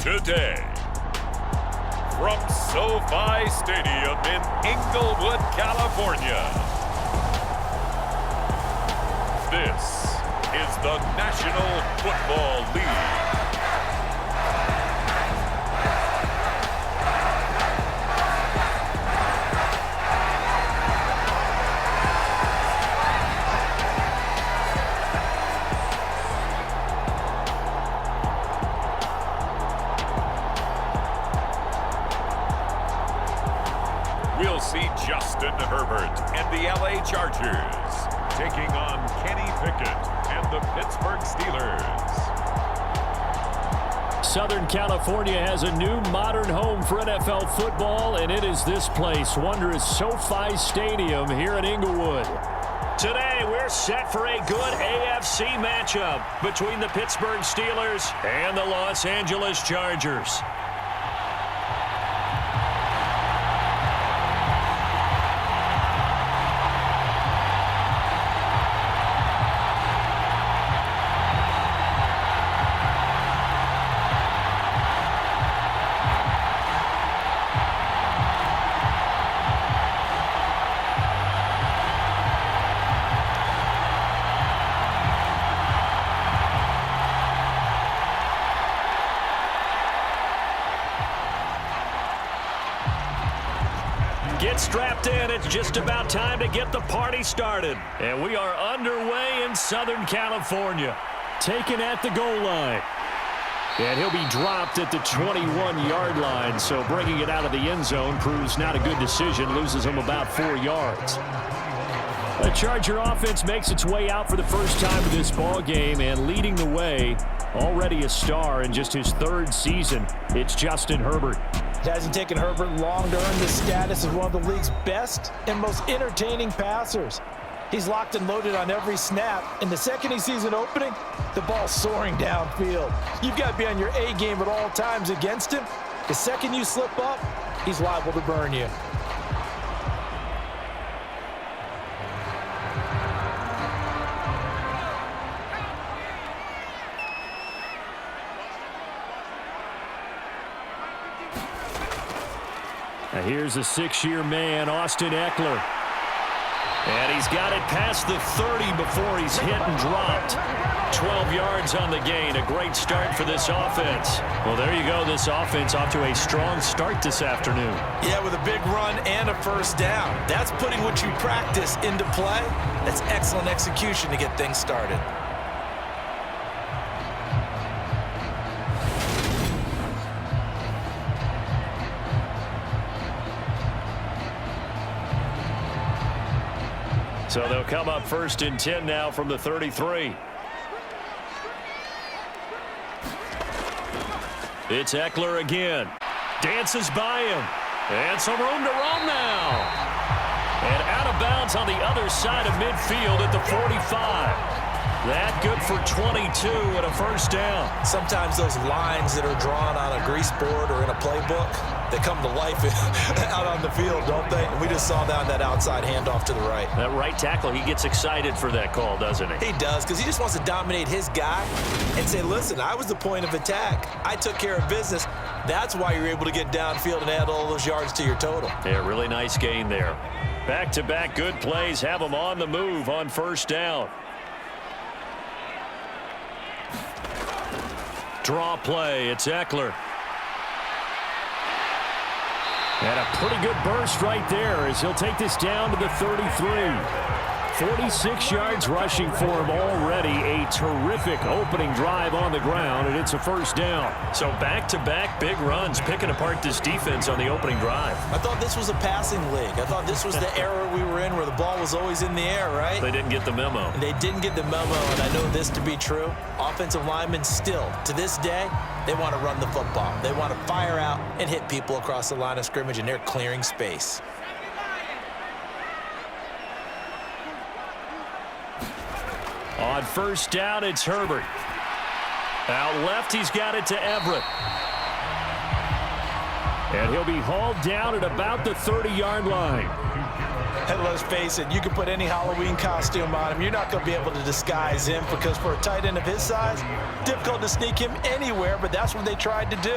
today. From SoFi Stadium in Inglewood, California, this is the National Football League. We'll see Justin Herbert and the LA Chargers taking on Kenny Pickett and the Pittsburgh Steelers. Southern California has a new modern home for NFL football, and it is this place, wondrous SoFi Stadium here in Inglewood. Today, we're set for a good AFC matchup between the Pittsburgh Steelers and the Los Angeles Chargers. Get strapped in. It's just about time to get the party started. And we are underway in Southern California. Taken at the goal line. And he'll be dropped at the 21-yard line. So bringing it out of the end zone proves not a good decision. Loses him about 4 yards. The Charger offense makes its way out for the first time in this ball game, and leading the way, already a star in just his 3rd season, it's Justin Herbert. It hasn't taken Herbert long to earn this status as one of the league's best and most entertaining passers. He's locked and loaded on every snap, and the second he sees an opening, the ball's soaring downfield. You've got to be on your A game at all times against him. The second you slip up, he's liable to burn you. Now here's a 6-year man, Austin Eckler. And he's got it past the 30 before he's hit and dropped. 12 yards on the gain. A great start for this offense. Well, there you go. This offense off to a strong start this afternoon. Yeah, with a big run and a first down. That's putting what you practice into play. That's excellent execution to get things started. So they'll come up 1st and 10 now from the 33. It's Eckler again. Dances by him. And some room to roam now. And out of bounds on the other side of midfield at the 45. That good for 22 and a first down. Sometimes those lines that are drawn on a grease board or in a playbook, they come to life out on the field, don't they? And we just saw that outside handoff to the right. That right tackle, he gets excited for that call, doesn't he? He does, because he just wants to dominate his guy and say, listen, I was the point of attack. I took care of business. That's why you're able to get downfield and add all those yards to your total. Yeah, really nice gain there. Back-to-back good plays have them on the move on first down. Draw play, it's Eckler. And a pretty good burst right there as he'll take this down to the 33. 46 yards rushing for him already. A terrific opening drive on the ground, and it's a first down. So back-to-back big runs, picking apart this defense on the opening drive. I thought this was a passing league. I thought this was the era we were in where the ball was always in the air, right? They didn't get the memo. They didn't get the memo, and I know this to be true. Offensive linemen still, to this day, they want to run the football. They want to fire out and hit people across the line of scrimmage, and they're clearing space. On first down, it's Herbert. Out left, he's got it to Everett. And he'll be hauled down at about the 30-yard line. And let's face it, you can put any Halloween costume on him. You're not going to be able to disguise him because for a tight end of his size, difficult to sneak him anywhere, but that's what they tried to do.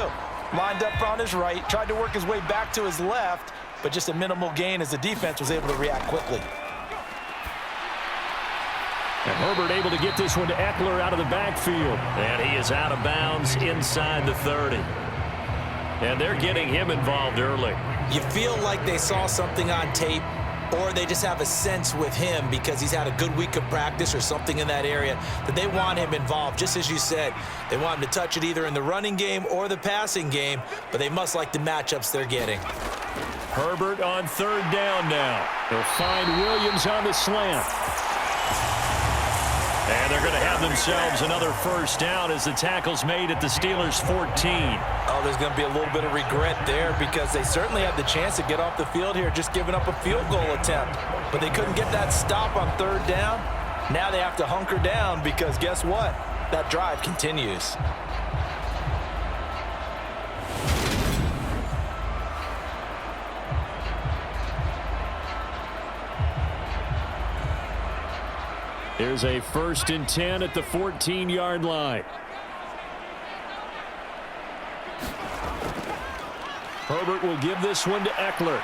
Lined up on his right, tried to work his way back to his left, but just a minimal gain as the defense was able to react quickly. And Herbert able to get this one to Eckler out of the backfield. And he is out of bounds inside the 30. And they're getting him involved early. You feel like they saw something on tape, or they just have a sense with him because he's had a good week of practice or something in that area that they want him involved. Just as you said, they want him to touch it either in the running game or the passing game, but they must like the matchups they're getting. Herbert on third down now. He'll find Williams on the slant. And they're going to have themselves another first down as the tackle's made at the Steelers' 14. Oh, there's going to be a little bit of regret there because they certainly had the chance to get off the field here, just giving up a field goal attempt. But they couldn't get that stop on third down. Now they have to hunker down because guess what? That drive continues. Here's a 1st and 10 at the 14-yard line. Herbert will give this one to Eckler.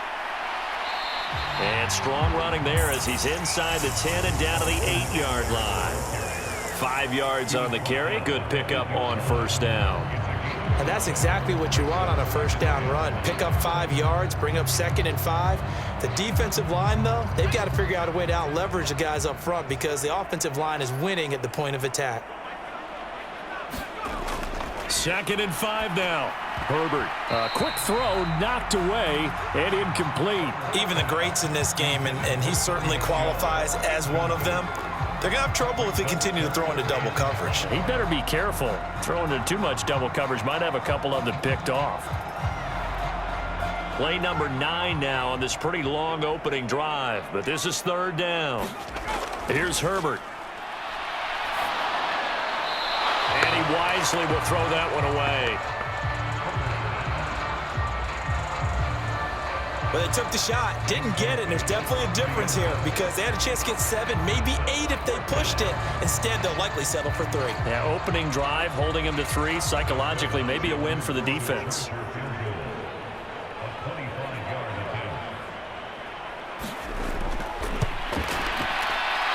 And strong running there as he's inside the 10 and down to the 8-yard line. 5 yards on the carry. Good pickup on first down. And that's exactly what you want on a first down run. Pick up 5 yards, bring up 2nd and 5. The defensive line, though, they've got to figure out a way to out-leverage the guys up front because the offensive line is winning at the point of attack. 2nd and 5 now. Herbert, a quick throw, knocked away, and incomplete. Even the greats in this game, and he certainly qualifies as one of them, they're going to have trouble if they continue to throw into double coverage. He better be careful. Throwing into too much double coverage might have a couple of them picked off. Play number 9 now on this pretty long opening drive, but this is third down. Here's Herbert. And he wisely will throw that one away. But they took the shot, didn't get it, and there's definitely a difference here because they had a chance to get 7, maybe 8 if they pushed it. Instead, they'll likely settle for 3. Yeah, opening drive, holding him to 3, psychologically, maybe a win for the defense.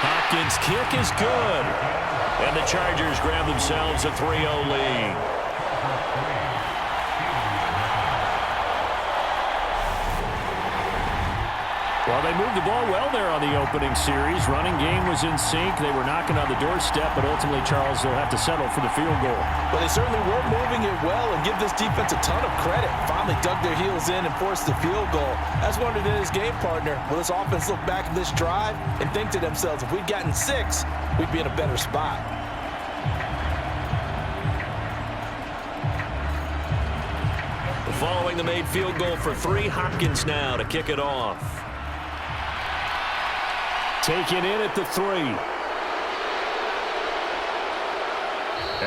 Hopkins' kick is good. And the Chargers grab themselves a 3-0 lead. Well, they moved the ball well there on the opening series. Running game was in sync. They were knocking on the doorstep, but ultimately, Charles, they'll have to settle for the field goal. Well, they certainly were moving it well and give this defense a ton of credit. Finally dug their heels in and forced the field goal. That's one of his game partner. Will this offense look back at this drive and think to themselves, if we'd gotten 6, we'd be in a better spot. Following the made field goal for 3, Hopkins now to kick it off. Taken in at the 3.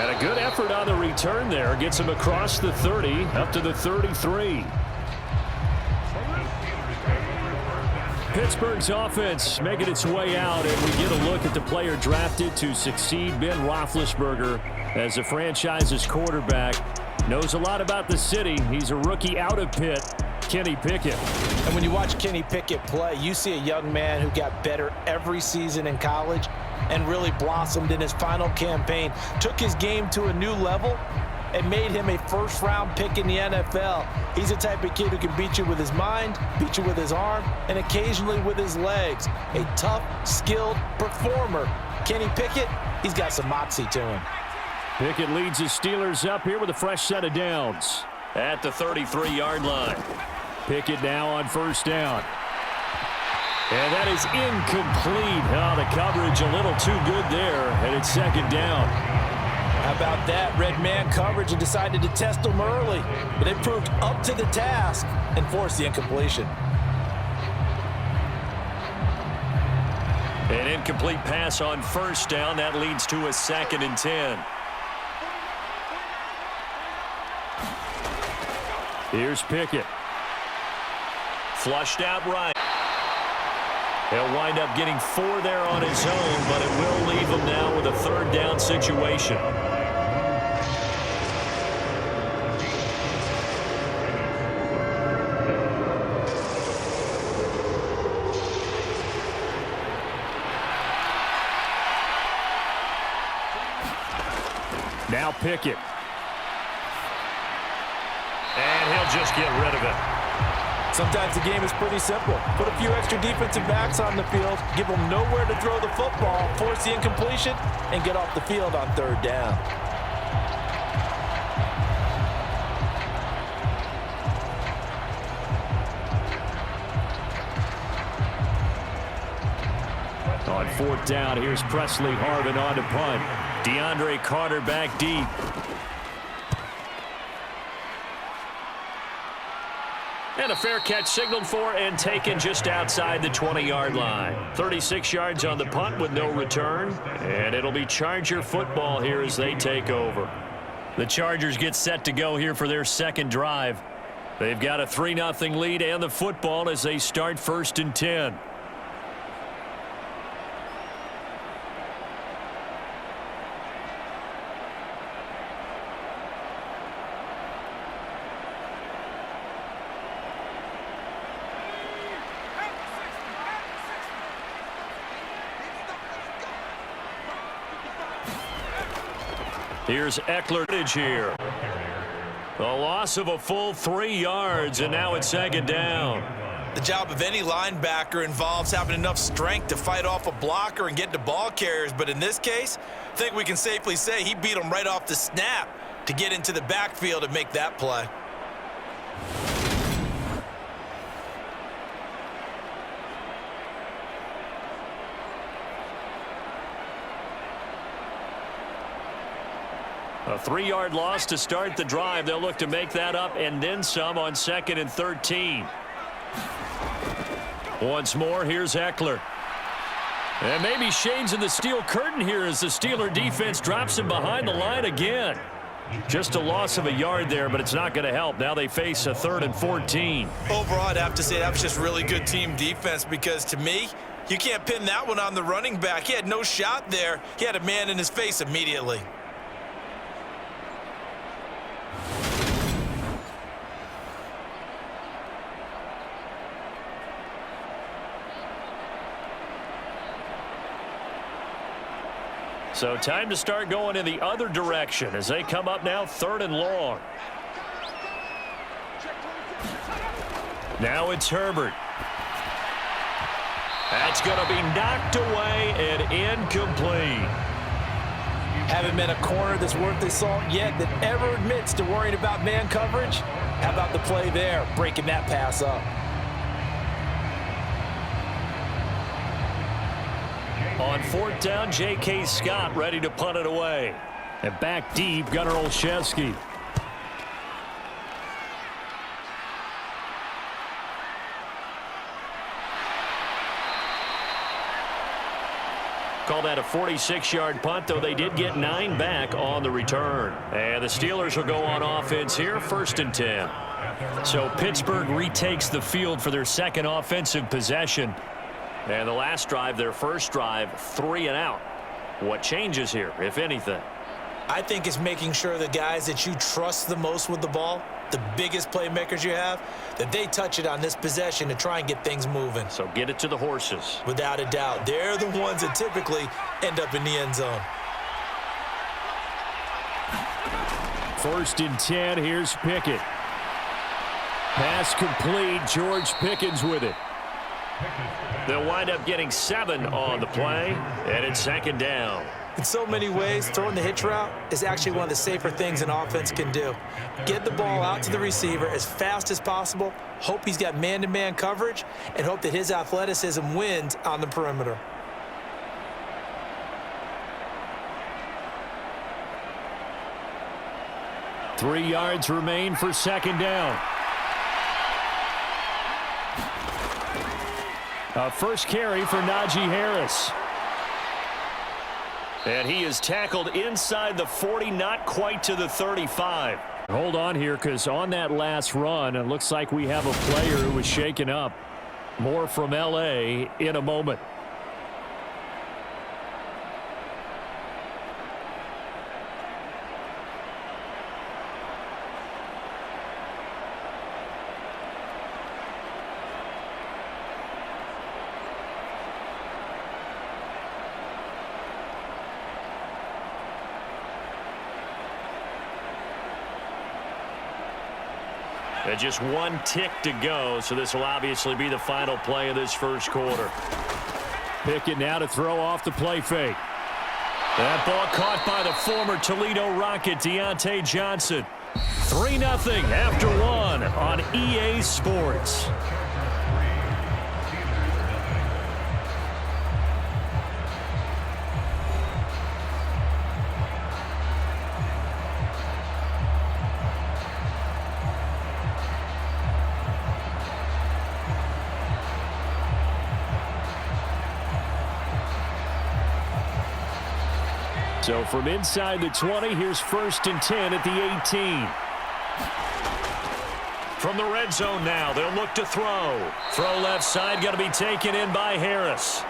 And a good effort on the return there. Gets him across the 30, up to the 33. Pittsburgh's offense making its way out, and we get a look at the player drafted to succeed Ben Roethlisberger as the franchise's quarterback. Knows a lot about the city. He's a rookie out of Pitt, Kenny Pickett. And when you watch Kenny Pickett play, you see a young man who got better every season in college and really blossomed in his final campaign, took his game to a new level, and made him a first-round pick in the NFL. He's the type of kid who can beat you with his mind, beat you with his arm, and occasionally with his legs. A tough, skilled performer. Kenny Pickett, he's got some moxie to him. Pickett leads his Steelers up here with a fresh set of downs at the 33-yard line. Pickett now on first down. And that is incomplete. Oh, the coverage a little too good there, and it's second down. How about that? Red man coverage and decided to test them early, but they proved up to the task and forced the incompletion. An incomplete pass on first down. That leads to a 2nd and 10. Here's Pickett. Flushed out right. He'll wind up getting 4 there on his own, but it will leave him now with a third down situation. Now Pickett. And he'll just get rid of it. Sometimes the game is pretty simple. Put a few extra defensive backs on the field, give them nowhere to throw the football, force the incompletion, and get off the field on third down. On fourth down, here's Presley Harvin on to punt. DeAndre Carter back deep. And a fair catch signaled for and taken just outside the 20-yard line. 36 yards on the punt with no return. And it'll be Charger football here as they take over. The Chargers get set to go here for their second drive. They've got a 3-0 lead and the football as they start 1st and 10. Here's Eckler here. A loss of a full 3 yards, and now it's 2nd down. The job of any linebacker involves having enough strength to fight off a blocker and get to ball carriers, but in this case, I think we can safely say he beat him right off the snap to get into the backfield and make that play. A 3-yard loss to start the drive. They'll look to make that up and then some on 2nd and 13. Once more, here's Eckler. And maybe shades in the steel curtain here as the Steeler defense drops him behind the line again. Just a loss of a yard there, but it's not going to help. Now they face a 3rd and 14. Overall, I'd have to say that was just really good team defense because to me, you can't pin that one on the running back. He had no shot there. He had a man in his face immediately. So time to start going in the other direction as they come up now 3rd and long. Now it's Herbert. That's going to be knocked away and incomplete. Haven't been a corner that's worth his salt yet that ever admits to worrying about man coverage. How about the play there, breaking that pass up? On 4th down, J.K. Scott ready to punt it away. And back deep, Gunnar Olszewski. Call that a 46-yard punt, though they did get 9 back on the return. And the Steelers will go on offense here, 1st and 10. So Pittsburgh retakes the field for their second offensive possession. And the last drive, their first drive, 3 and out. What changes here, if anything? I think it's making sure the guys that you trust the most with the ball, the biggest playmakers you have, that they touch it on this possession to try and get things moving. So get it to the horses. Without a doubt. They're the ones that typically end up in the end zone. 1st and 10, here's Pickett. Pass complete, George Pickens with it. They'll wind up getting 7 on the play, and it's 2nd down. In so many ways, throwing the hitch route is actually one of the safer things an offense can do. Get the ball out to the receiver as fast as possible, hope he's got man-to-man coverage, and hope that his athleticism wins on the perimeter. Three yards remain for 2nd down. First carry for Najee Harris. And he is tackled inside the 40, not quite to the 35. Hold on here, because on that last run, it looks like we have a player who was shaken up. More from L.A. in a moment. And just one tick to go, so this will obviously be the final play of this first quarter. Pickett now to throw off the play fake. That ball caught by the former Toledo Rocket, Deontay Johnson. 3-0 after one on EA Sports. So from inside the 20, here's 1st and 10 at the 18. From the red zone now, they'll look to throw. Throw left side, going to be taken in by Harris.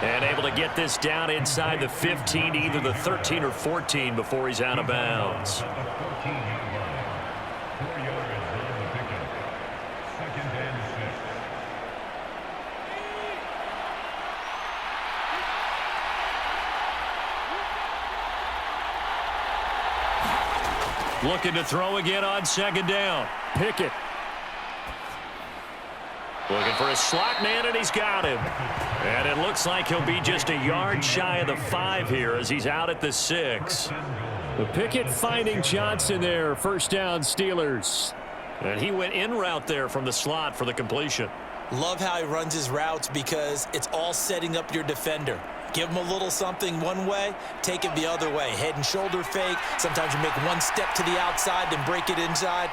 And able to get this down inside the 15, either the 13 or 14 before he's out of bounds. Looking to throw again on 2nd down. Pickett. Looking for a slot man, and he's got him. And it looks like he'll be just a yard shy of the 5 here as he's out at the 6. The Pickett finding Johnson there. 1st down, Steelers. And he went in route there from the slot for the completion. Love how he runs his routes because it's all setting up your defender. Give him a little something one way, take it the other way. Head and shoulder fake. Sometimes you make one step to the outside, then break it inside.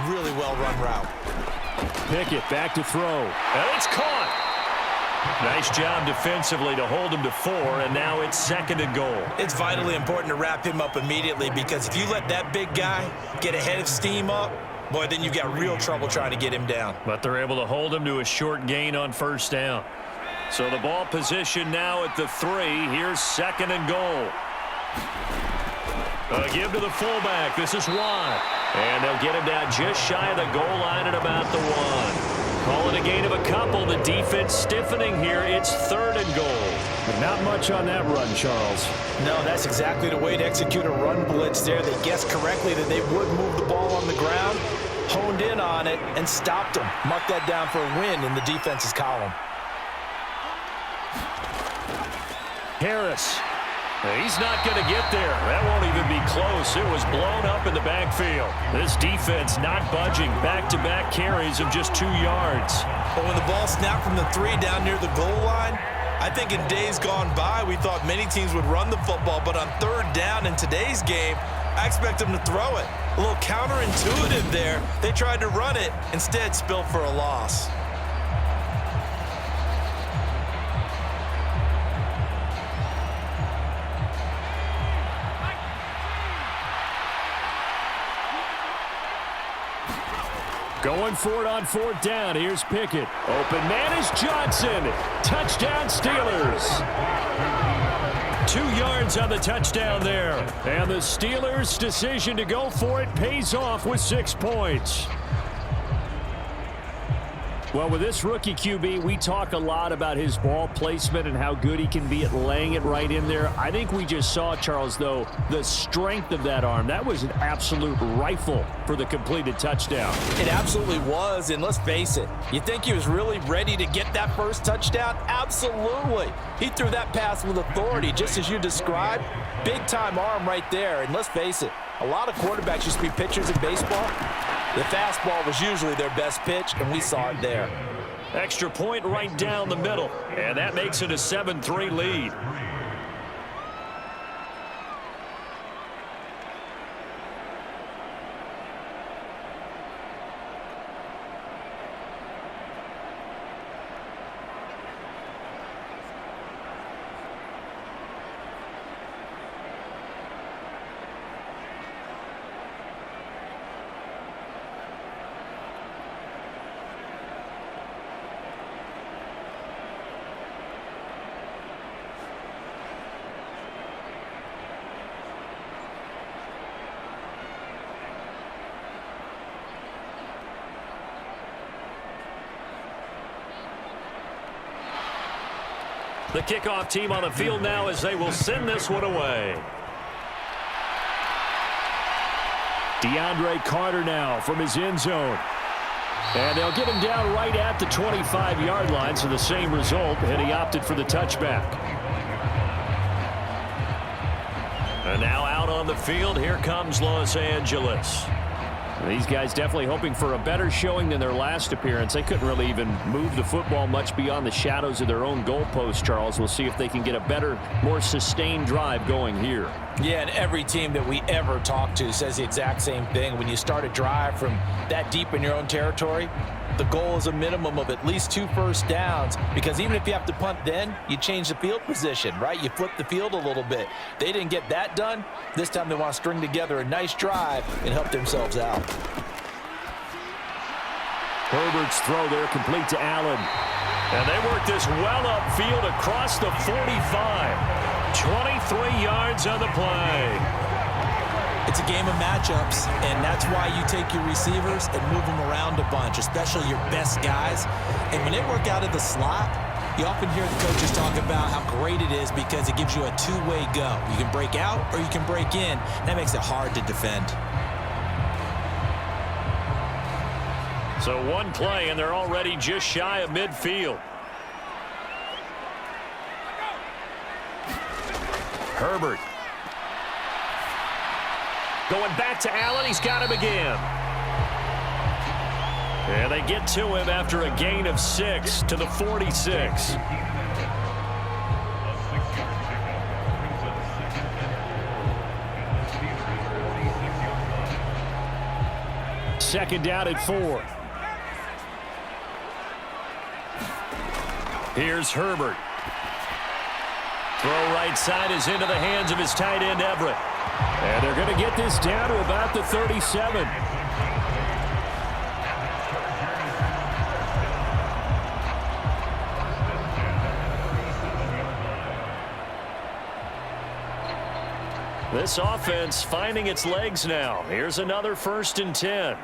Really well-run route. Pickett back to throw. And it's caught. Nice job defensively to hold him to 4, and now it's 2nd and goal. It's vitally important to wrap him up immediately because if you let that big guy get ahead of steam up, boy, then you've got real trouble trying to get him down. But they're able to hold him to a short gain on 1st down. So the ball position now at the 3. Here's 2nd and goal. A give to the fullback. This is Watt. And they'll get him down just shy of the goal line at about the 1. Calling a gain of a couple. The defense stiffening here. It's 3rd and goal. But not much on that run, Charles. No, that's exactly the way to execute a run blitz there. They guessed correctly that they would move the ball on the ground, honed in on it, and stopped them. Mark that down for a win in the defense's column. Harris. He's not going to get there. That won't even be close. It was blown up in the backfield. This defense not budging. Back-to-back carries of just 2 yards. But when the ball snapped from the 3 down near the goal line, I think in days gone by, we thought many teams would run the football. But on 3rd down in today's game, I expect them to throw it. A little counterintuitive there. They tried to run it, instead spilled for a loss. Going for it on 4th down. Here's Pickett. Open man is Johnson. Touchdown, Steelers. 2 yards on the touchdown there. And the Steelers' decision to go for it pays off with 6 points. Well, with this rookie QB, we talk a lot about his ball placement and how good he can be at laying it right in there. I think we just saw, Charles, though, the strength of that arm. That was an absolute rifle for the completed touchdown. It absolutely was, and let's face it, you think he was really ready to get that first touchdown? Absolutely. He threw that pass with authority, just as you described. Big-time arm right there, and let's face it, a lot of quarterbacks used to be pitchers in baseball. The fastball was usually their best pitch, and we saw it there. Extra point right down the middle, and that makes it a 7-3 lead. The kickoff team on the field now as they will send this one away. DeAndre Carter now from his end zone. And they'll get him down right at the 25-yard line, so the same result, and he opted for the touchback. And now out on the field, here comes Los Angeles. These guys definitely hoping for a better showing than their last appearance. They couldn't really even move the football much beyond the shadows of their own goalpost, Charles. We'll see if they can get a better, more sustained drive going here. Yeah, and every team that we ever talk to says the exact same thing. When you start a drive from that deep in your own territory, the goal is a minimum of at least 2 first downs, because even if you have to punt then, you change the field position, right? You flip the field a little bit. They didn't get that done. This time they want to string together a nice drive and help themselves out. Herbert's throw there complete to Allen. And they work this well upfield across the 45. 23 yards on the play. It's a game of matchups, and that's why you take your receivers and move them around a bunch, especially your best guys. And when they work out of the slot, you often hear the coaches talk about how great it is because it gives you a two-way go. You can break out or you can break in. That makes it hard to defend. So one play, and they're already just shy of midfield. Herbert. Going back to Allen. He's got him again. And they get to him after a gain of 6 to the 46. Second down at 4. Here's Herbert. Throw right side is into the hands of his tight end, Everett. And they're going to get this down to about the 37. This offense finding its legs now. Here's another 1st and 10.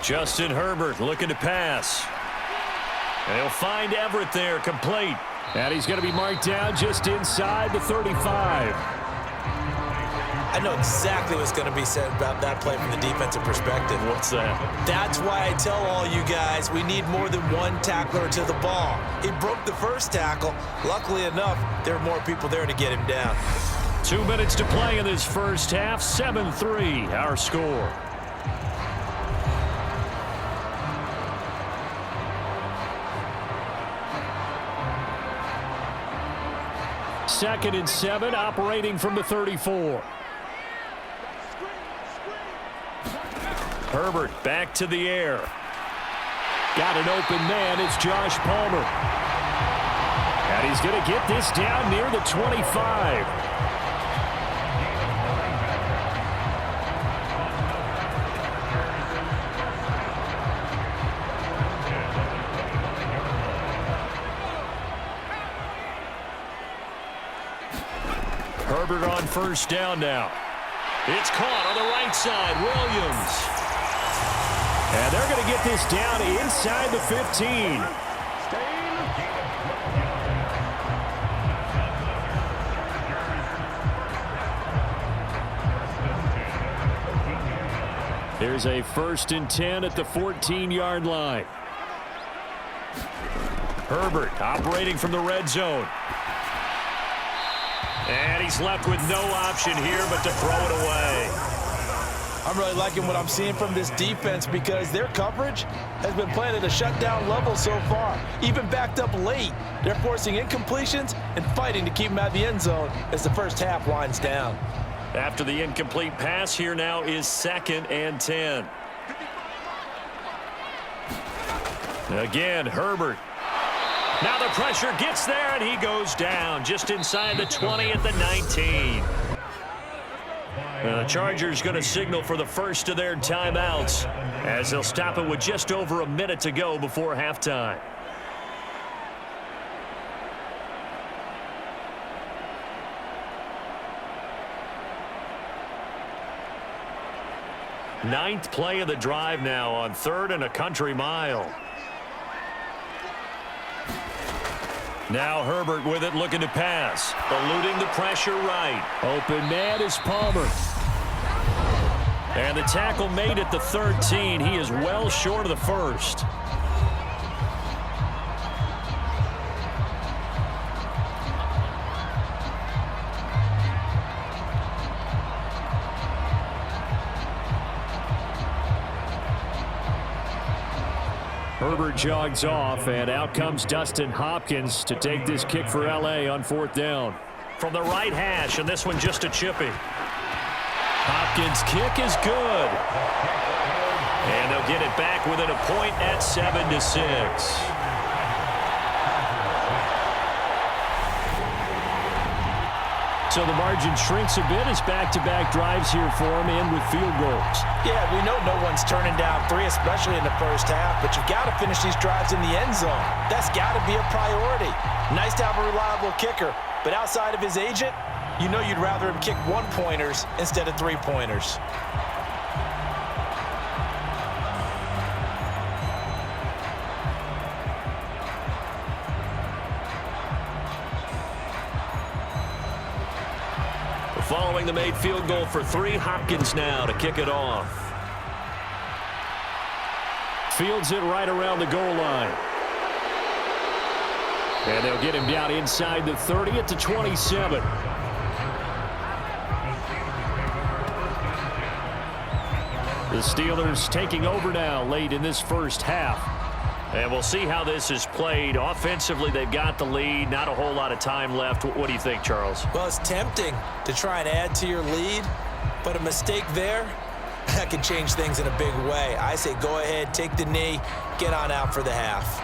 Justin Herbert looking to pass. And he'll find Everett there, complete. And he's going to be marked down just inside the 35. I know exactly what's going to be said about that play from the defensive perspective. What's that? That's why I tell all you guys we need more than one tackler to the ball. He broke the first tackle. Luckily enough, there were more people there to get him down. 2 minutes to play in this first half. 7-3, our score. Second and 7, operating from the 34. Herbert back to the air. Got an open man. It's Josh Palmer. And he's going to get this down near the 25. Herbert on 1st down now. It's caught on the right side. Williams. And they're going to get this down inside the 15. Here's a 1st and 10 at the 14-yard line. Herbert operating from the red zone. And he's left with no option here but to throw it away. I'm really liking what I'm seeing from this defense because their coverage has been playing at a shutdown level so far. Even backed up late, they're forcing incompletions and fighting to keep them out of the end zone as the first half winds down. After the incomplete pass, here now is 2nd and 10. Again, Herbert. Now the pressure gets there, and he goes down just inside the 20 at the 19. And the Chargers going to signal for the first of their timeouts as they'll stop it with just over a minute to go before halftime. Ninth play of the drive now on 3rd and a country mile. Now Herbert with it, looking to pass. Eluding the pressure right. Open man is Palmer. And the tackle made at the 13. He is well short of the first. Herbert jogs off, and out comes Dustin Hopkins to take this kick for L.A. on 4th down. From the right hash, and this one just a chippy. Hopkins' kick is good. And they'll get it back within a point at 7-6. So the margin shrinks a bit as back-to-back drives here for him and with field goals. Yeah, we know no one's turning down 3, especially in the first half, but you've got to finish these drives in the end zone. That's got to be a priority. Nice to have a reliable kicker, but outside of his agent, you know you'd rather him kick 1-pointers instead of 3-pointers. Following the made field goal for 3, Hopkins now to kick it off. Fields it right around the goal line. And they'll get him down inside the 30 at the 27. The Steelers taking over now late in this first half. And we'll see how this is played. Offensively, they've got the lead. Not a whole lot of time left. What do you think, Charles? Well, it's tempting to try and add to your lead, but a mistake there, that can change things in a big way. I say go ahead, take the knee, get on out for the half.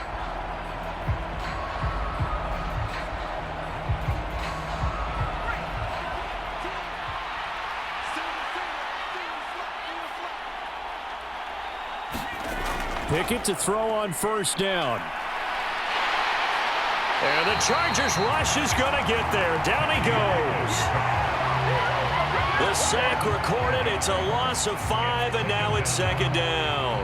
Pickett to throw on 1st down. And the Chargers rush is going to get there. Down he goes. The sack recorded. It's a loss of 5, and now it's 2nd down.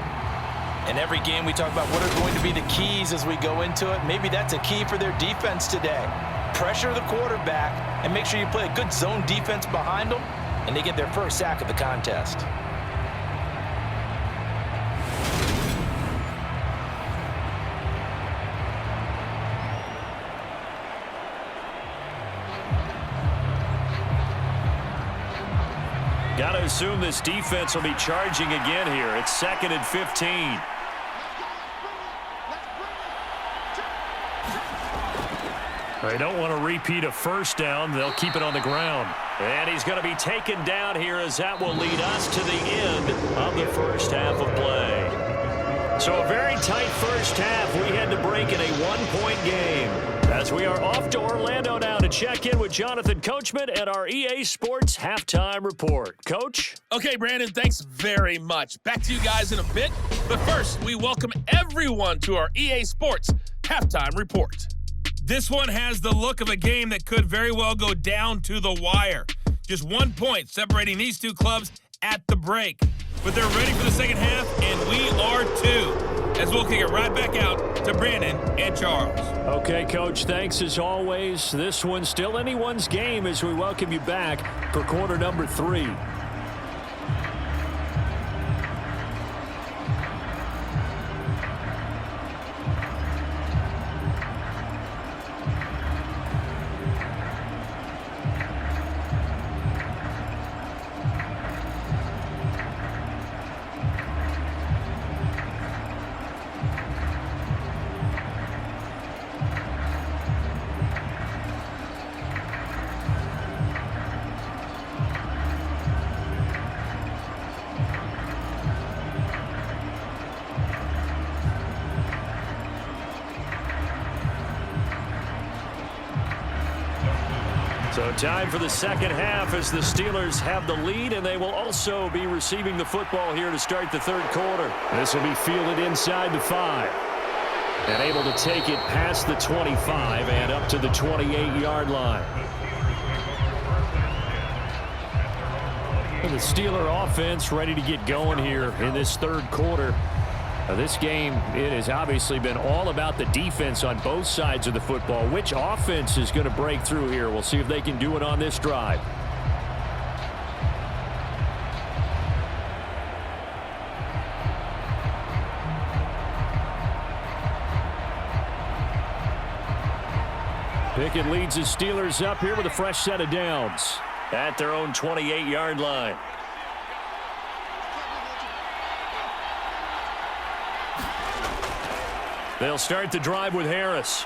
In every game we talk about what are going to be the keys as we go into it. Maybe that's a key for their defense today. Pressure the quarterback and make sure you play a good zone defense behind them, and they get their first sack of the contest. Got to assume this defense will be charging again here. It's 2nd and 15. They don't want to repeat a 1st down. They'll keep it on the ground. And he's going to be taken down here as that will lead us to the end of the first half of play. So a very tight first half. We had to break in a 1-point game. As we are off to Orlando now to check in with Jonathan Coachman at our EA Sports Halftime Report. Coach? Okay, Brandon, thanks very much. Back to you guys in a bit. But first, we welcome everyone to our EA Sports Halftime Report. This one has the look of a game that could very well go down to the wire. Just 1 point separating these two clubs at the break. But they're ready for the second half, and we are too. As we'll kick it right back out to Brandon and Charles. Okay, Coach, thanks as always. This one's still anyone's game as we welcome you back for quarter number 3. So time for the second half as the Steelers have the lead, and they will also be receiving the football here to start the third quarter. This will be fielded inside the 5. And able to take it past the 25 and up to the 28-yard line. And the Steeler offense ready to get going here in this third quarter. This game, it has obviously been all about the defense on both sides of the football. Which offense is going to break through here? We'll see if they can do it on this drive. Pickett leads his Steelers up here with a fresh set of downs at their own 28-yard line. They'll start the drive with Harris.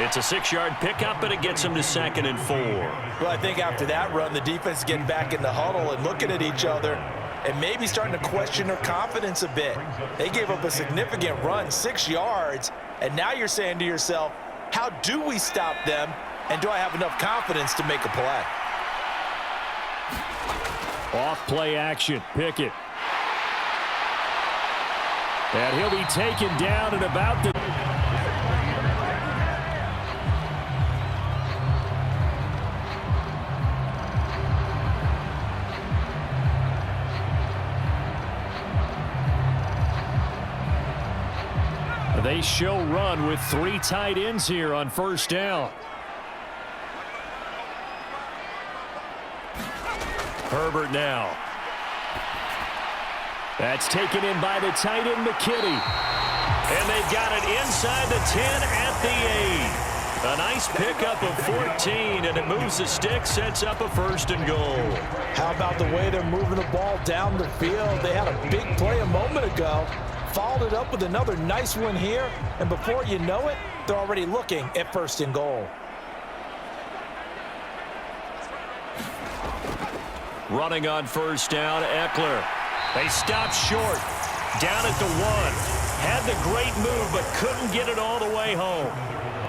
It's a 6-yard pickup, and it gets him to 2nd and 4. Well, I think after that run, the defense is getting back in the huddle and looking at each other and maybe starting to question their confidence a bit. They gave up a significant run, 6 yards, and now you're saying to yourself, how do we stop them, and do I have enough confidence to make a play? Off play action, Pickett. And he'll be taken down at about the... They show run with 3 tight ends here on first down. Herbert now. That's taken in by the tight end, McKitty. And they've got it inside the 10 at the 8. A nice pickup of 14, and it moves the stick, sets up a 1st and goal. How about the way they're moving the ball down the field? They had a big play a moment ago, followed it up with another nice one here, and before you know it, they're already looking at 1st and goal. Running on first down, Eckler. They stopped short, down at the 1. Had the great move, but couldn't get it all the way home.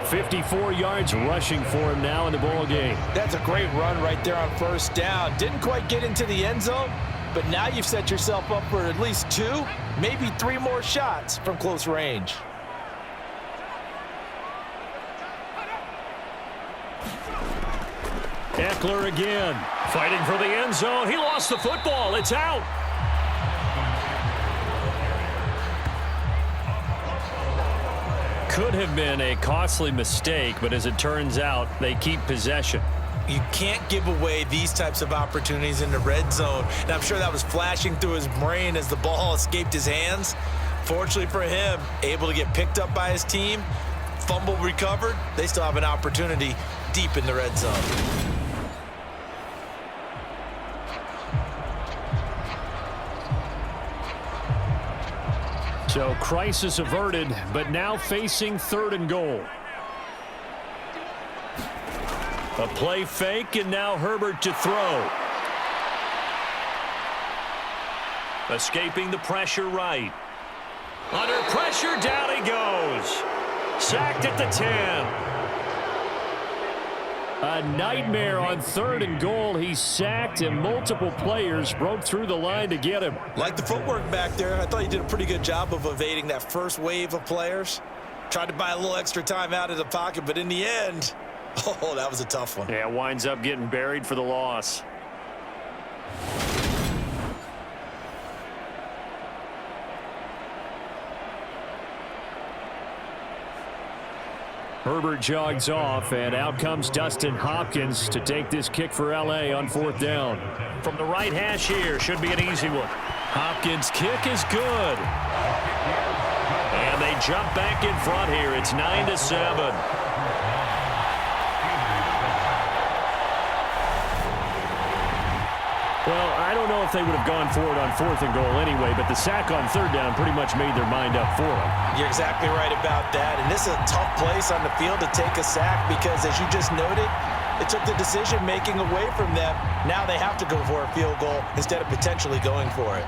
54 yards rushing for him now in the ball game. That's a great run right there on first down. Didn't quite get into the end zone, but now you've set yourself up for at least 2, maybe 3 more shots from close range. Eckler again, fighting for the end zone. He lost the football. It's out. Could have been a costly mistake, but as it turns out, they keep possession. You can't give away these types of opportunities in the red zone. And I'm sure that was flashing through his brain as the ball escaped his hands. Fortunately for him, able to get picked up by his team, fumble recovered. They still have an opportunity deep in the red zone. So crisis averted, but now facing 3rd and goal. A play fake, and now Herbert to throw. Escaping the pressure right. Under pressure, down he goes. Sacked at the 10. A nightmare on 3rd and goal. He's sacked, and multiple players broke through the line to get him. Like the footwork back there, I thought he did a pretty good job of evading that first wave of players. Tried to buy a little extra time out of the pocket, but in the end, oh, that was a tough one. Yeah, winds up getting buried for the loss. Herbert jogs off, and out comes Dustin Hopkins to take this kick for L.A. on 4th down. From the right hash here, should be an easy one. Hopkins' kick is good. And they jump back in front here. It's 9-7. Well, I don't know if they would have gone for it on 4th and goal anyway, but the sack on 3rd down pretty much made their mind up for them. You're exactly right about that, and this is a tough place on the field to take a sack because, as you just noted, it took the decision-making away from them. Now they have to go for a field goal instead of potentially going for it.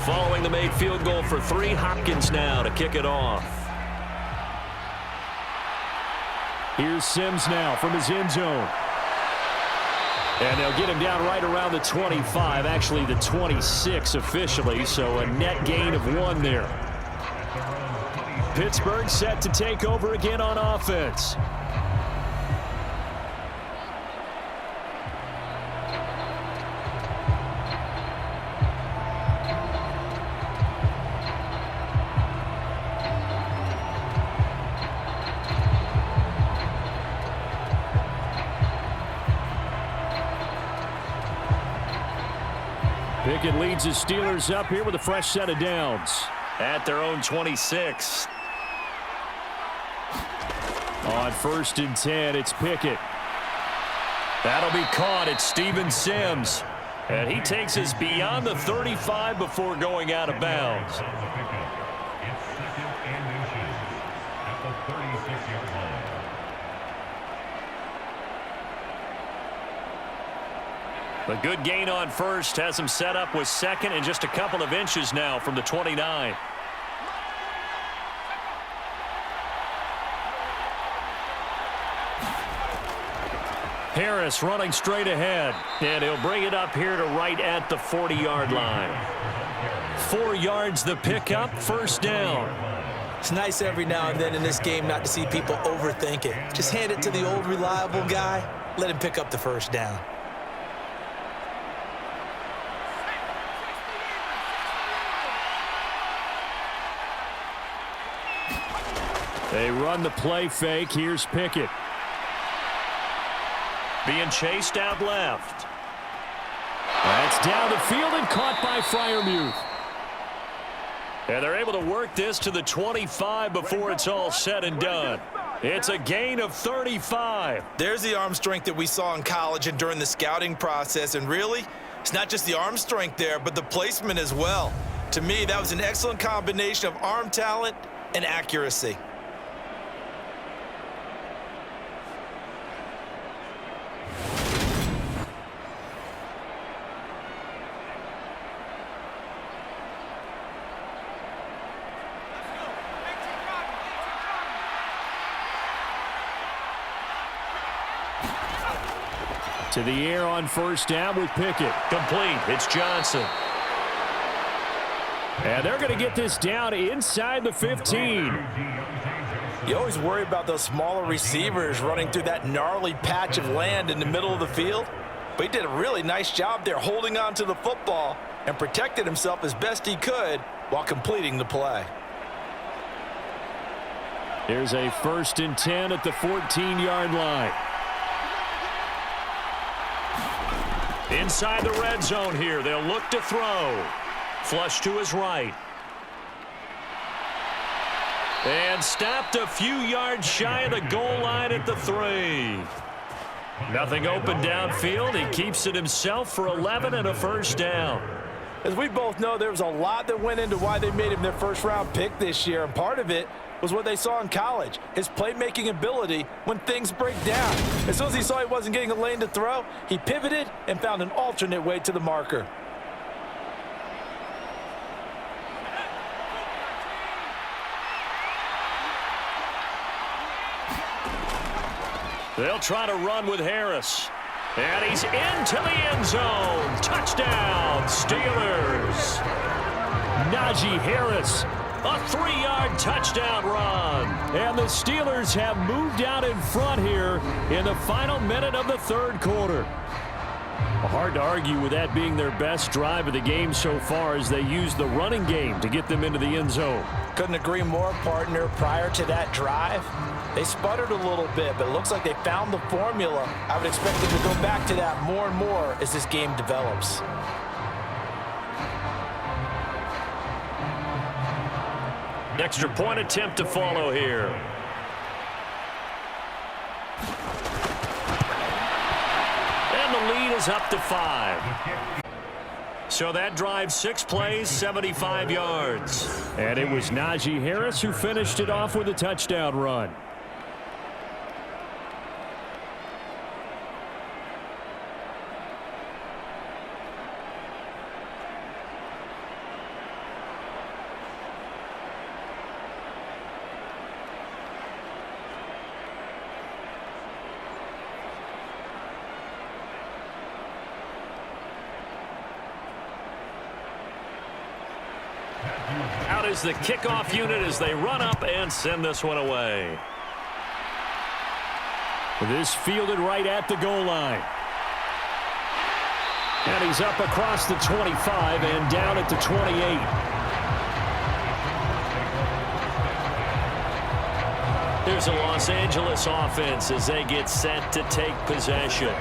Following the made field goal for 3, Hopkins now to kick it off. Here's Sims now from his end zone. And they'll get him down right around the 25, actually the 26 officially, so a net gain of 1 there. Pittsburgh set to take over again on offense. Pickett leads the Steelers up here with a fresh set of downs at their own 26. On 1st and 10, it's Pickett. That'll be caught. It's Steven Sims. And he takes us beyond the 35 before going out of bounds. A good gain on first has him set up with second and just a couple of inches now from the 29. Harris running straight ahead, and he'll bring it up here to right at the 40-yard line. 4 yards the pickup, first down. It's nice every now and then in this game not to see people overthink it. Just hand it to the old reliable guy, let him pick up the first down. They run the play fake. Here's Pickett. Being chased out left. That's down the field and caught by Freiermuth. And they're able to work this to the 25 before it's all said and done. It's a gain of 35. There's the arm strength that we saw in college and during the scouting process. And really, it's not just the arm strength there, but the placement as well. To me, that was an excellent combination of arm talent and accuracy. To the air on first down with Pickett. Complete. It's Johnson. And they're going to get this down inside the 15. You always worry about those smaller receivers running through that gnarly patch of land in the middle of the field. But he did a really nice job there holding on to the football and protected himself as best he could while completing the play. Here's a 1st and 10 at the 14-yard line. Inside the red zone here. They'll look to throw. Flush to his right. And stopped a few yards shy of the goal line at the 3. Nothing open downfield. He keeps it himself for 11 and a first down. As we both know, there was a lot that went into why they made him their first-round pick this year, and part of it was what they saw in college, his playmaking ability when things break down. As soon as he saw he wasn't getting a lane to throw, he pivoted and found an alternate way to the marker. They'll try to run with Harris. And he's into the end zone. Touchdown, Steelers. Najee Harris, a 3-yard touchdown run. And the Steelers have moved out in front here in the final minute of the third quarter. Hard to argue with that being their best drive of the game so far as they use the running game to get them into the end zone. Couldn't agree more, partner. Prior to that drive, they sputtered a little bit, but it looks like they found the formula. I would expect them to go back to that more and more as this game develops. Extra point attempt to follow here. And the lead is up to 5. So that drive 6 plays, 75 yards. And it was Najee Harris who finished it off with a touchdown run. Out is the kickoff unit as they run up and send this one away. This fielded right at the goal line. And he's up across the 25 and down at the 28. Here's a Los Angeles offense as they get set to take possession.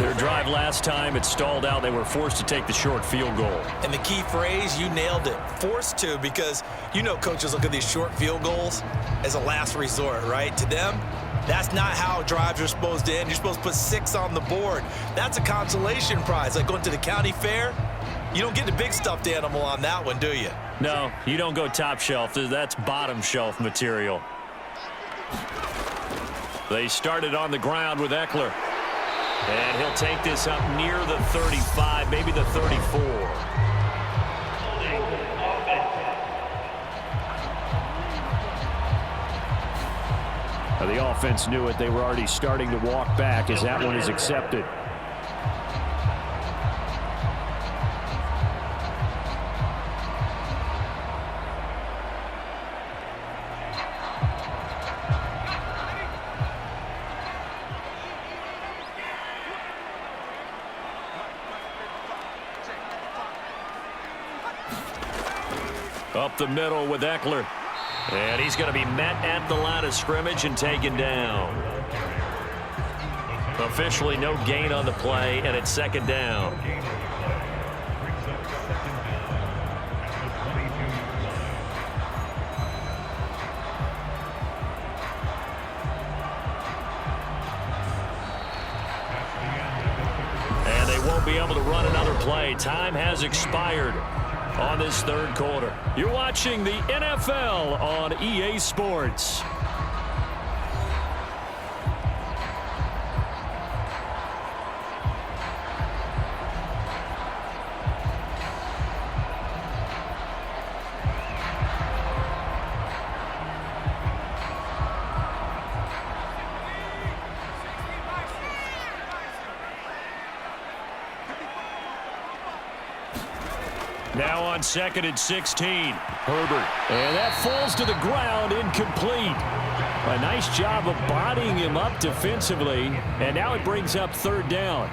Their drive last time, it stalled out. They were forced to take the short field goal. And the key phrase, you nailed it, forced to, because you know coaches look at these short field goals as a last resort, right? To them, that's not how drives are supposed to end. You're supposed to put 6 on the board. That's a consolation prize. Like going to the county fair, you don't get the big stuffed animal on that one, do you? No, you don't go top shelf. That's bottom shelf material. They started on the ground with Eckler. And he'll take this up near the 35, maybe the 34. The offense knew it. They were already starting to walk back as that one is accepted. Up the middle with Eckler. And he's going to be met at the line of scrimmage and taken down. Officially no gain on the play, and it's second down. And they won't be able to run another play. Time has expired on this third quarter. You're watching the NFL on EA Sports. Now on 2nd and 16, Herbert. And that falls to the ground, incomplete. A nice job of bodying him up defensively, and now it brings up third down.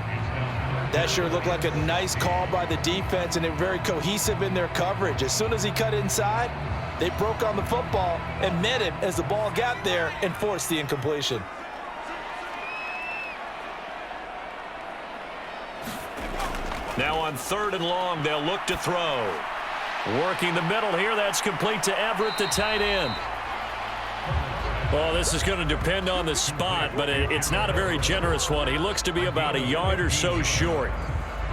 That sure looked like a nice call by the defense, and they're very cohesive in their coverage. As soon as he cut inside, they broke on the football and met him as the ball got there and forced the incompletion. Now on 3rd and long, they'll look to throw. Working the middle here, that's complete to Everett, the tight end. Well, this is going to depend on the spot, but it's not a very generous one. He looks to be about a yard or so short.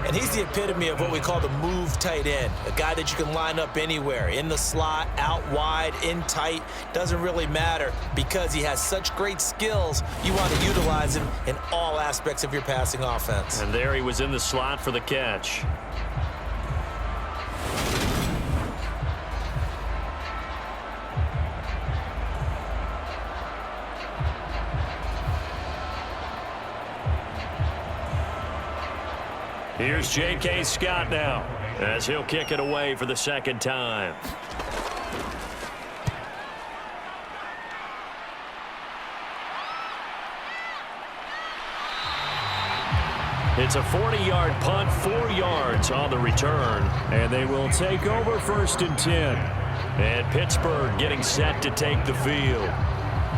And he's the epitome of what we call the move tight end, a guy that you can line up anywhere, in the slot, out wide, in tight, doesn't really matter because he has such great skills. You want to utilize him in all aspects of your passing offense. And there he was in the slot for the catch. Here's J.K. Scott now as he'll kick it away for the second time. It's a 40-yard punt, 4 yards on the return, and they will take over 1st and 10. And Pittsburgh getting set to take the field.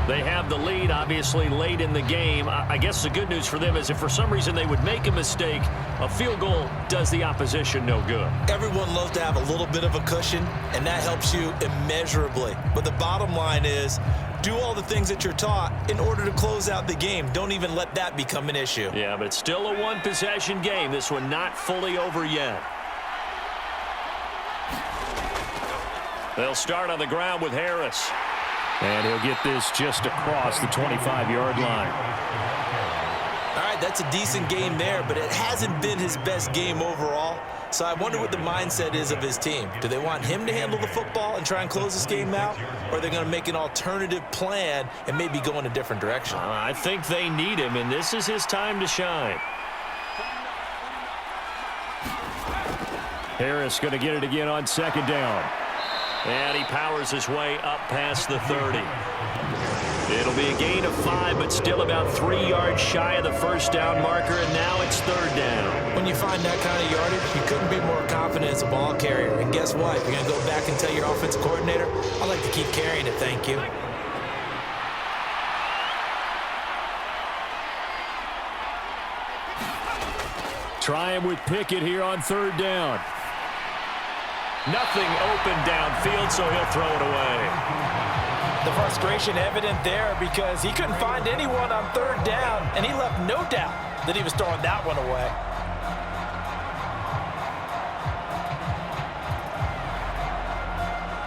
They have the lead, obviously, late in the game. I guess the good news for them is if for some reason they would make a mistake, a field goal does the opposition no good. Everyone loves to have a little bit of a cushion, and that helps you immeasurably. But the bottom line is, do all the things that you're taught in order to close out the game. Don't even let that become an issue. Yeah, but it's still a one-possession game. This one not fully over yet. They'll start on the ground with Harris. And he'll get this just across the 25-yard line. All right, that's a decent game there, but it hasn't been his best game overall. So I wonder what the mindset is of his team. Do they want him to handle the football and try and close this game out? Or are they going to make an alternative plan and maybe go in a different direction? I think they need him, and this is his time to shine. Harris going to get it again on 2nd down. And he powers his way up past the 30. It'll be a gain of 5, but still about 3 yards shy of the first down marker, and now it's 3rd down. When you find that kind of yardage, you couldn't be more confident as a ball carrier. And guess what? You're going to go back and tell your offensive coordinator, I'd like to keep carrying it, thank you. try him with Pickett here on 3rd down. Nothing open downfield, so he'll throw it away. The frustration evident there because he couldn't find anyone on 3rd down, and he left no doubt that he was throwing that one away.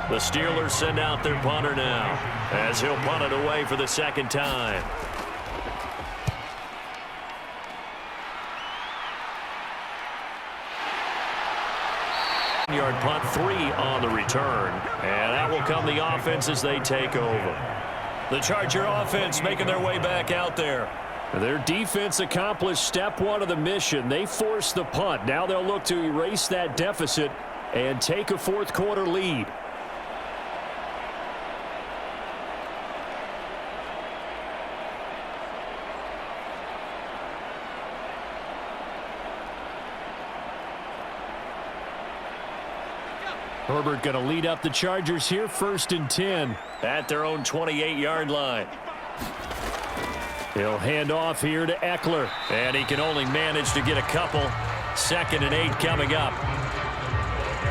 The Steelers send out their punter now as he'll punt it away for the 2nd time. Yard punt, 3 on the return, and that will come the offense as they take over. The Charger offense making their way back out there. Their defense accomplished step 1 of the mission. They forced the punt. Now they'll look to erase that deficit and take a 4th quarter lead. Herbert going to lead up the Chargers here, 1st and 10 at their own 28-yard line. He'll hand off here to Eckler, and he can only manage to get a couple. 2nd and 8 coming up.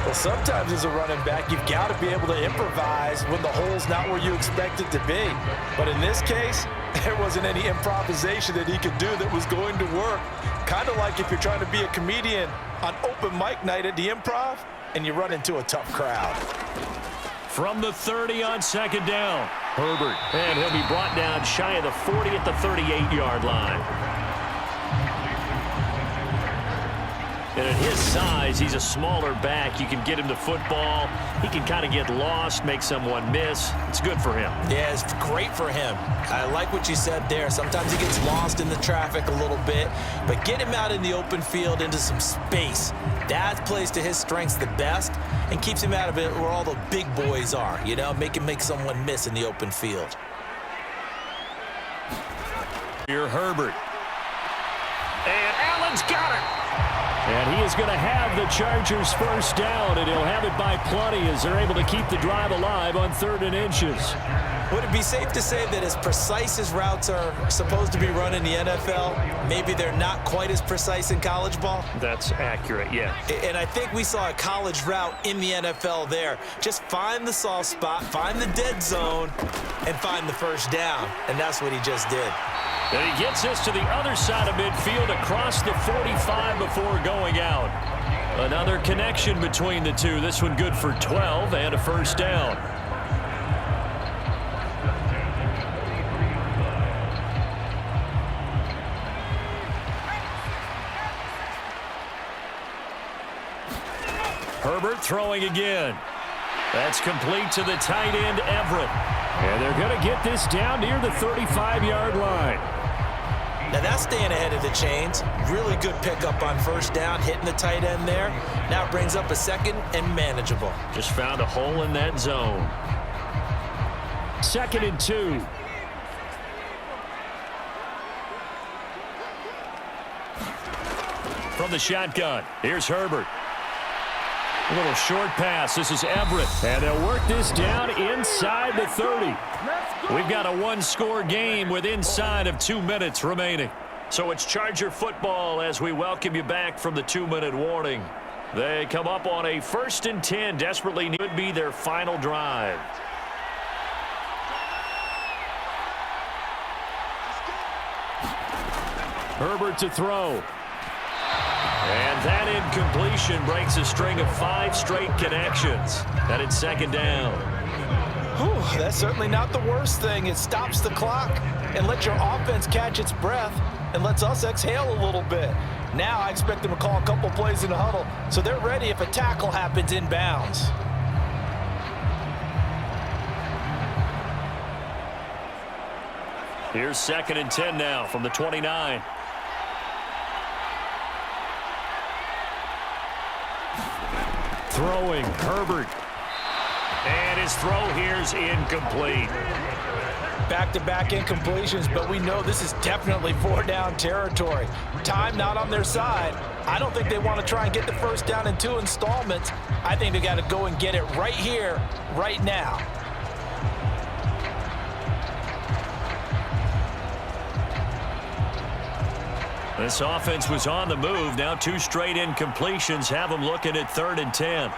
Well, sometimes as a running back, you've got to be able to improvise when the hole's not where you expect it to be. But in this case, there wasn't any improvisation that he could do that was going to work. Kind of like if you're trying to be a comedian on open mic night at the Improv, and you run into a tough crowd. From the 30 on 2nd down, Herbert. And he'll be brought down shy of the 40 at the 38-yard line. And at his size, he's a smaller back. You can get him the football. He can kind of get lost, make someone miss. It's good for him. Yeah, it's great for him. I like what you said there. Sometimes he gets lost in the traffic a little bit, but get him out in the open field into some space. That plays to his strengths the best and keeps him out of it where all the big boys are, you know, make someone miss in the open field. Here, Herbert. And Allen's got it. And he is going to have the Chargers 1st down, and he'll have it by plenty as they're able to keep the drive alive on 3rd and inches. Would it be safe to say that as precise as routes are supposed to be run in the NFL, maybe they're not quite as precise in college ball? That's accurate, yeah. And I think we saw a college route in the NFL there. Just find the soft spot, find the dead zone, and find the 1st down. And that's what he just did. And he gets this to the other side of midfield across the 45 before going out. Another connection between the two. This one good for 12 and a 1st down. Herbert throwing again. That's complete to the tight end, Everett. And they're going to get this down near the 35-yard line. Now that's staying ahead of the chains. Really good pickup on 1st down, hitting the tight end there. Now it brings up a 2nd and manageable. Just found a hole in that zone. 2nd and 2. From the shotgun, here's Herbert. A little short pass. This is Everett. And they'll work this down inside the 30. We've got a 1-score game with inside of 2 minutes remaining. So it's Charger football as we welcome you back from the 2-minute warning. They come up on a 1st and 10. Desperately could be their final drive. Herbert to throw. And that incompletion breaks a string of 5 straight connections. And it's 2nd down. Whew, that's certainly not the worst thing. It stops the clock and lets your offense catch its breath and lets us exhale a little bit. Now I expect them to call a couple plays in the huddle so they're ready if a tackle happens inbounds. Here's 2nd and 10 now from the 29. Throwing, Herbert. And his throw here's incomplete. Back-to-back incompletions, but we know this is definitely 4-down territory. Time not on their side. I don't think they want to try and get the 1st down in 2 installments. I think they got to go and get it right here, right now. This offense was on the move. Now 2 straight incompletions have them looking at 3rd and 10.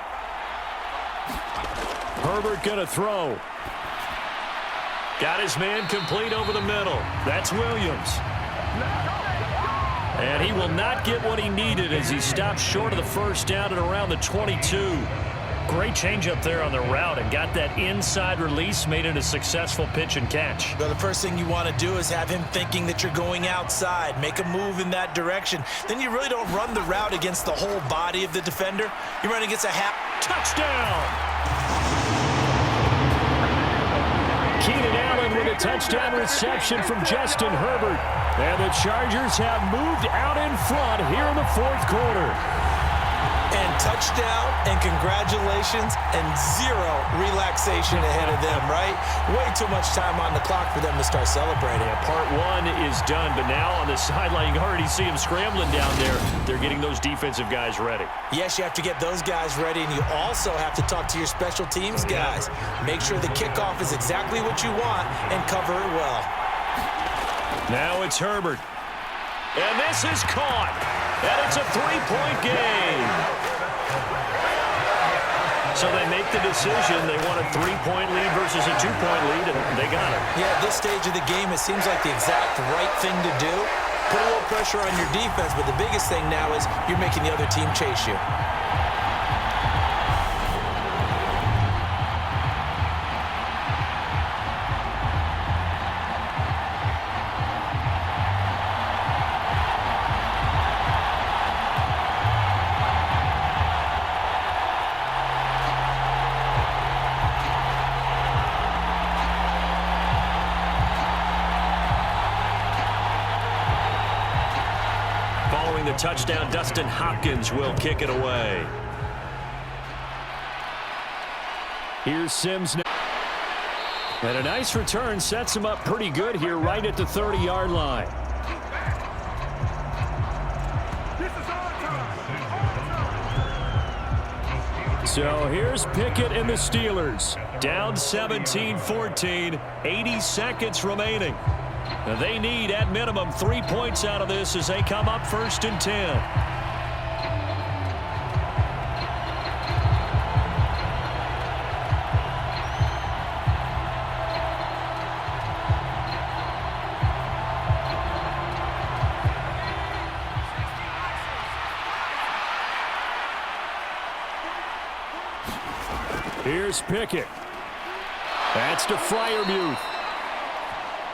Herbert going to throw. Got his man complete over the middle. That's Williams. And he will not get what he needed as he stopped short of the first down at around the 22. Great change up there on the route and got that inside release, made it a successful pitch and catch. Well, the first thing you want to do is have him thinking that you're going outside, make a move in that direction. Then you really don't run the route against the whole body of the defender. You run against a half. Touchdown! Keenan Allen with a touchdown reception from Justin Herbert. And the Chargers have moved out in front here in the 4th quarter. And touchdown and congratulations and 0 relaxation ahead of them, right? Way too much time on the clock for them to start celebrating. Yeah, part 1 is done, but now on the sideline, you already see them scrambling down there. They're getting those defensive guys ready. Yes, you have to get those guys ready, and you also have to talk to your special teams guys. Make sure the kickoff is exactly what you want and cover it well. Now it's Herbert. And this is caught. And it's a 3-point game. So they make the decision. They want a 3-point lead versus a 2-point lead, and they got it. Yeah, at this stage of the game, it seems like the exact right thing to do. Put a little pressure on your defense, but the biggest thing now is you're making the other team chase you. The touchdown, Dustin Hopkins will kick it away. Here's Sims now. And a nice return sets him up pretty good here right at the 30-yard line. So here's Pickett and the Steelers. Down 17-14, 80 seconds remaining. They need, at minimum, 3 points out of this as they come up 1st and 10. Here's Pickett. That's to Freiermuth.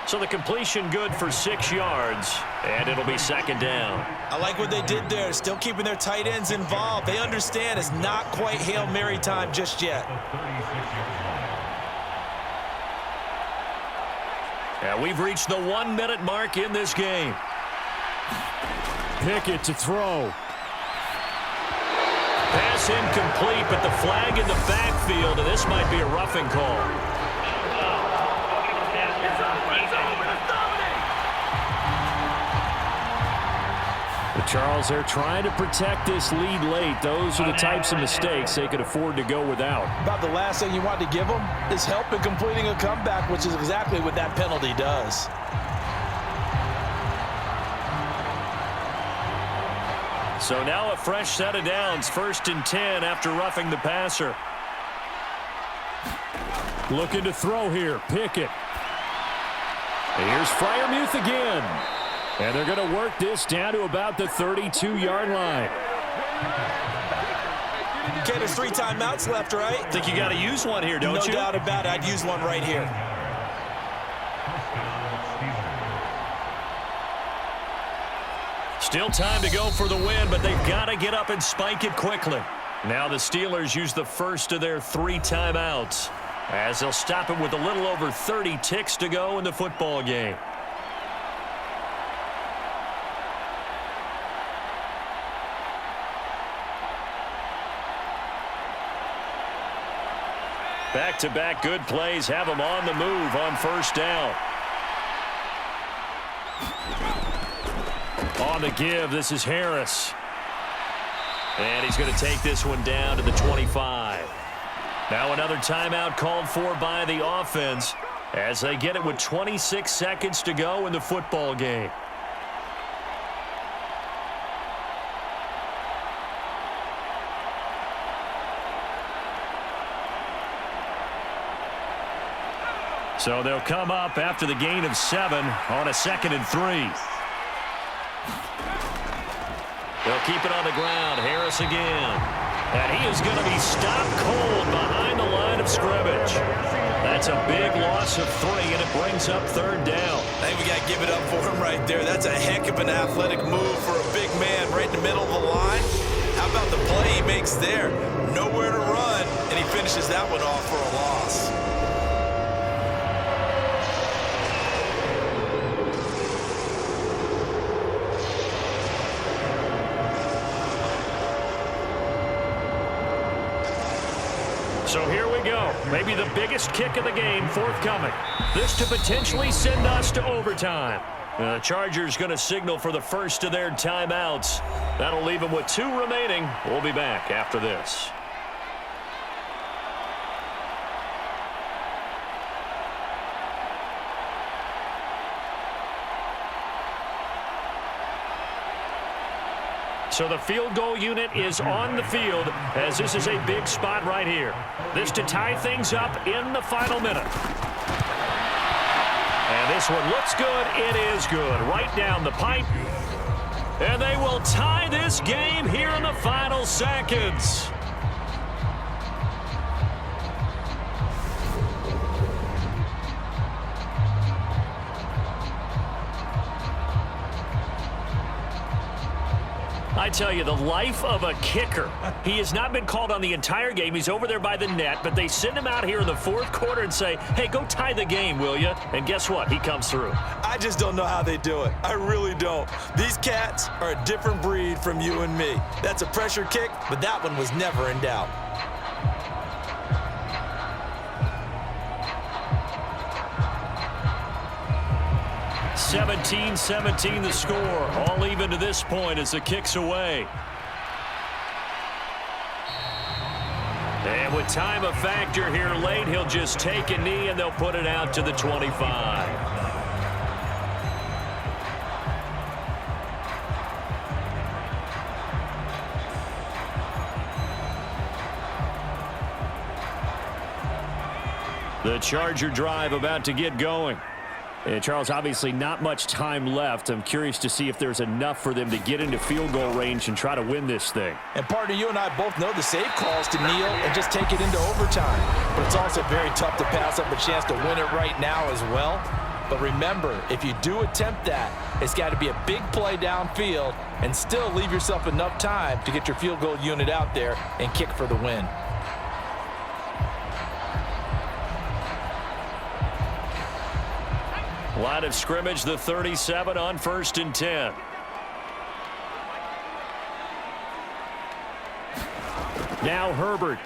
So the completion good for 6 yards, and it'll be 2nd down. I like what they did there, still keeping their tight ends involved. They understand it's not quite Hail Mary time just yet. And we've reached the 1-minute mark in this game. Pickett to throw. Pass incomplete, but the flag in the backfield, and this might be a roughing call. Charles, they're trying to protect this lead late. Those are the types of mistakes they could afford to go without. About the last thing you want to give them is help in completing a comeback, which is exactly what that penalty does. So now a fresh set of downs, 1st and 10 after roughing the passer. Looking to throw here, Pickett. Here's Freiermuth again. And they're going to work this down to about the 32-yard line. Okay, there's 3 timeouts left, right? Think you got to use one here, don't you? No doubt about it. I'd use one right here. Still time to go for the win, but they've got to get up and spike it quickly. Now the Steelers use the first of their 3 timeouts as they'll stop it with a little over 30 ticks to go in the football game. Back-to-back good plays have them on the move on 1st down. On the give, this is Harris. And he's going to take this one down to the 25. Now another timeout called for by the offense as they get it with 26 seconds to go in the football game. So they'll come up after the gain of 7 on a 2nd and 3. They'll keep it on the ground. Harris again. And he is going to be stopped cold behind the line of scrimmage. That's a big loss of 3, and it brings up 3rd down. I think we got to give it up for him right there. That's a heck of an athletic move for a big man right in the middle of the line. How about the play he makes there? Nowhere to run, and he finishes that one off for a loss. So here we go. Maybe the biggest kick of the game forthcoming. This to potentially send us to overtime. The Chargers going to signal for the first of their timeouts. That'll leave them with 2 remaining. We'll be back after this. So the field goal unit is on the field as this is a big spot right here. This to tie things up in the final minute. And this one looks good. It is good. Right down the pipe. And they will tie this game here in the final seconds. I tell you, the life of a kicker. He has not been called on the entire game. He's over there by the net, but they send him out here in the 4th quarter and say, hey, go tie the game, will you? And guess what? He comes through. I just don't know how they do it. I really don't. These cats are a different breed from you and me. That's a pressure kick, but that one was never in doubt. (17-17) the score. All even to this point as the kick's away. And with time a factor here late, he'll just take a knee and they'll put it out to the 25. The Charger drive about to get going. And Charles, obviously not much time left. I'm curious to see if there's enough for them to get into field goal range and try to win this thing. And partner, you and I both know the safe calls to kneel and just take it into overtime. But it's also very tough to pass up a chance to win it right now as well. But remember, if you do attempt that, it's got to be a big play downfield and still leave yourself enough time to get your field goal unit out there and kick for the win. Line of scrimmage, the 37 on 1st and 10. Now Herbert.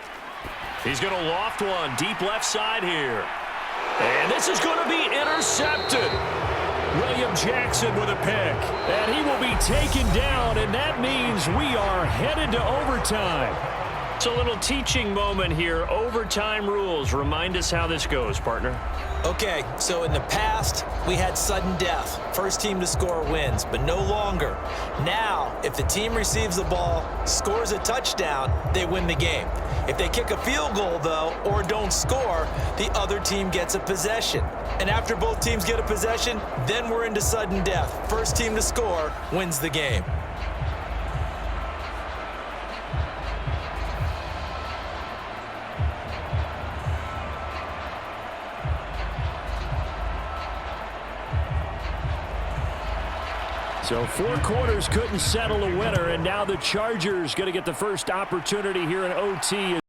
He's going to loft one deep left side here. And this is going to be intercepted. William Jackson with a pick. And he will be taken down, and that means we are headed to overtime. It's a little teaching moment here. Overtime rules. Remind us how this goes, partner. Okay, so in the past, we had sudden death. First team to score wins, but no longer. Now, if the team receives the ball, scores a touchdown, they win the game. If they kick a field goal, though, or don't score, the other team gets a possession. And after both teams get a possession, then we're into sudden death. First team to score wins the game. So 4 quarters couldn't settle a winner, and now the Chargers going to get the first opportunity here in OT.